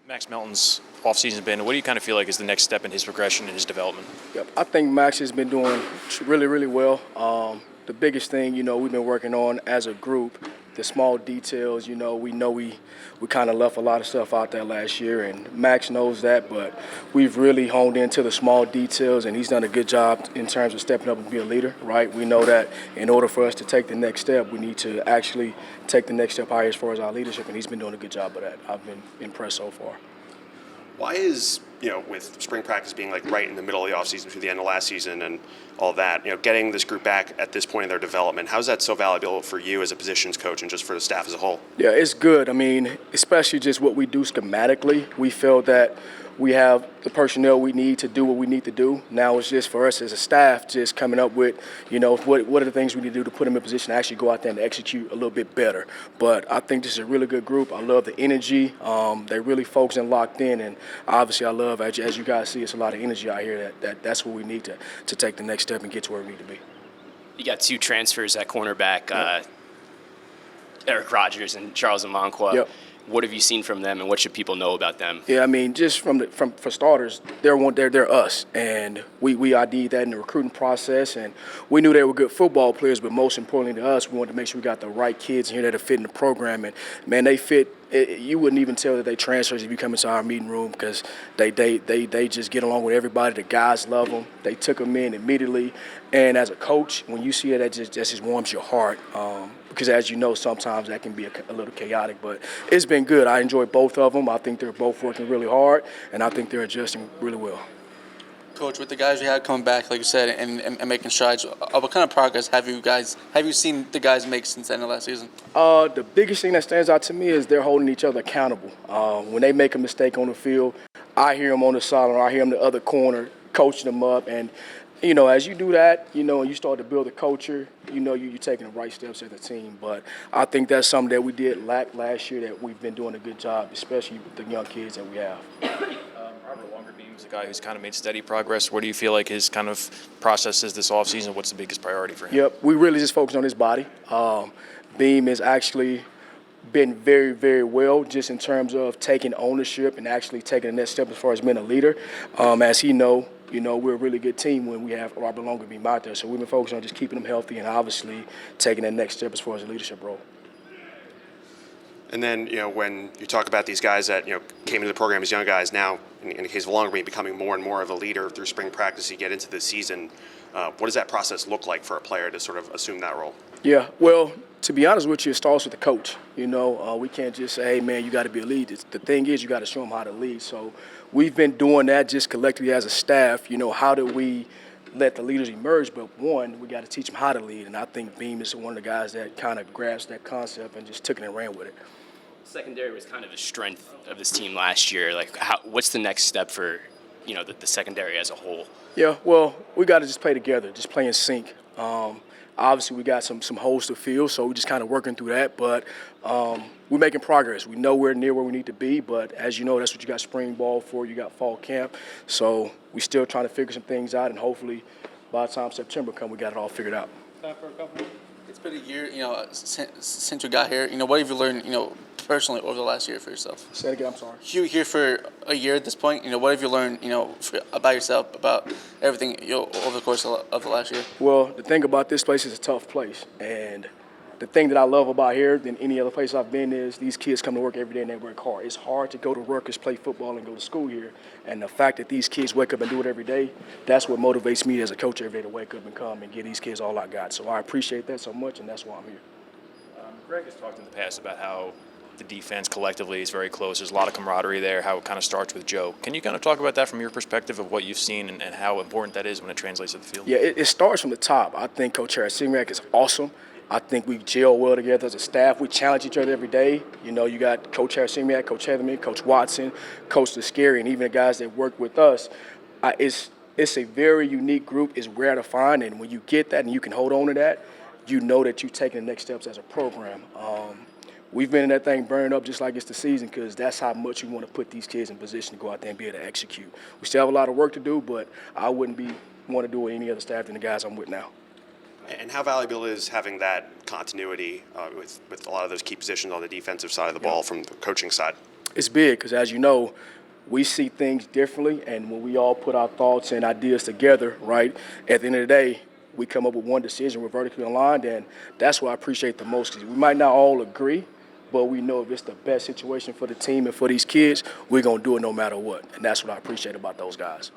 Max Melton's offseason's been? What do you kind of feel like is the next step in his progression and his development? Yep, I think Max has been doing really, really well. The biggest thing, we've been working on as a group, the small details. We kind of left a lot of stuff out there last year, and Max knows that. But we've really honed into the small details, and he's done a good job in terms of stepping up and being a leader. Right? We know that in order for us to take the next step, we need to actually take the next step higher as far as our leadership, and he's been doing a good job of that. I've been impressed so far. Why is, with spring practice being like right in the middle of the offseason through the end of last season and all that, getting this group back at this point in their development, how is that so valuable for you as a positions coach and just for the staff as a whole? Yeah, it's good. I mean, especially just what we do schematically. We feel that we have the personnel we need to do what we need to do. Now it's just for us as a staff just coming up with, what are the things we need to do to put them in position to actually go out there and execute a little bit better. But I think this is a really good group. I love the energy. They're really focused and locked in. And obviously I love, as you guys see, it's a lot of energy out here. That's what we need to take the next step and get to where we need to be. You got two transfers at cornerback, Eric Rutgers and Charles Amankwaa. Yep. What have you seen from them, and what should people know about them? Yeah, I mean, just for starters, they're us, and we ID'd that in the recruiting process, and we knew they were good football players, but most importantly to us, we wanted to make sure we got the right kids here that are fit in the program, and man, they fit. You wouldn't even tell that they transfers if you come into our meeting room because they just get along with everybody. The guys love them. They took them in immediately, and as a coach, when you see it, that just warms your heart. Because as you know, sometimes that can be a little chaotic, but it's been good. I enjoy both of them. I think they're both working really hard, and I think they're adjusting really well. Coach, with the guys you had coming back, like you said, and making strides, what kind of progress have you seen the guys make since the end of last season? The biggest thing that stands out to me is they're holding each other accountable. When they make a mistake on the field, I hear them on the sideline, I hear them in the other corner, coaching them up, and as you do that, and you start to build a culture, you're taking the right steps as a team. But I think that's something that we did lack last year that we've been doing a good job, especially with the young kids that we have. Longerbeam is a guy who's kind of made steady progress. What do you feel like his kind of process is this offseason? What's the biggest priority for him? Yep, we really just focus on his body. Beam has actually been very, very well just in terms of taking ownership and actually taking the next step as far as being a leader. As he know, we're a really good team when we have Robert Longerbeam out there. So we've been focused on just keeping him healthy and obviously taking that next step as far as a leadership role. And then, when you talk about these guys that, came into the program as young guys, now, in the case of Longerbeam, becoming more and more of a leader through spring practice, you get into the season, what does that process look like for a player to sort of assume that role? Yeah, well, to be honest with you, it starts with the coach. We can't just say, hey, man, you got to be a lead. The thing is, you got to show them how to lead. So we've been doing that just collectively as a staff. How do we let the leaders emerge? But one, we got to teach them how to lead. And I think Beam is one of the guys that kind of grasped that concept and just took it and ran with it. Secondary was kind of the strength of this team last year. Like, what's the next step for, the secondary as a whole? Yeah, well, we got to just play together, just play in sync. Obviously, we got some holes to fill, so we're just kind of working through that. But we're making progress. We know we're near where we need to be, but as you know, that's what you got spring ball for. You got fall camp. So we're still trying to figure some things out, and hopefully by the time September comes, we got it all figured out. It's been a year, since you got here. What have you learned, personally over the last year for yourself? Say it again, I'm sorry. You're here for a year at this point. What have you learned, about yourself, about everything, over the course of the last year? Well, the thing about this place is a tough place, and the thing that I love about here than any other place I've been is these kids come to work every day and they work hard. It's hard to go to Rutgers, play football, and go to school here. And the fact that these kids wake up and do it every day, that's what motivates me as a coach every day to wake up and come and give these kids all I got. So I appreciate that so much, and that's why I'm here. Greg has talked in the past about how the defense collectively is very close. There's a lot of camaraderie there, how it kind of starts with Joe. Can you kind of talk about that from your perspective of what you've seen and how important that is when it translates to the field? Yeah, it starts from the top. I think Coach Harris-Simiak is awesome. I think we gel well together as a staff. We challenge each other every day. You got Coach Harris-Simiak, Coach Heatherman, Coach Watson, Coach Descari, and even the guys that work with us. It's a very unique group. It's rare to find, and when you get that and you can hold on to that, you know that you're taking the next steps as a program. We've been in that thing burning up just like it's the season because that's how much we want to put these kids in position to go out there and be able to execute. We still have a lot of work to do, but I wouldn't want to do it with any other staff than the guys I'm with now. And how valuable is having that continuity with a lot of those key positions on the defensive side of the ball from the coaching side? it's big because, as you know, we see things differently, and when we all put our thoughts and ideas together, right, at the end of the day, we come up with one decision. We're vertically aligned, and that's what I appreciate the most. Because we might not all agree, but we know if it's the best situation for the team and for these kids, we're going to do it no matter what. And that's what I appreciate about those guys.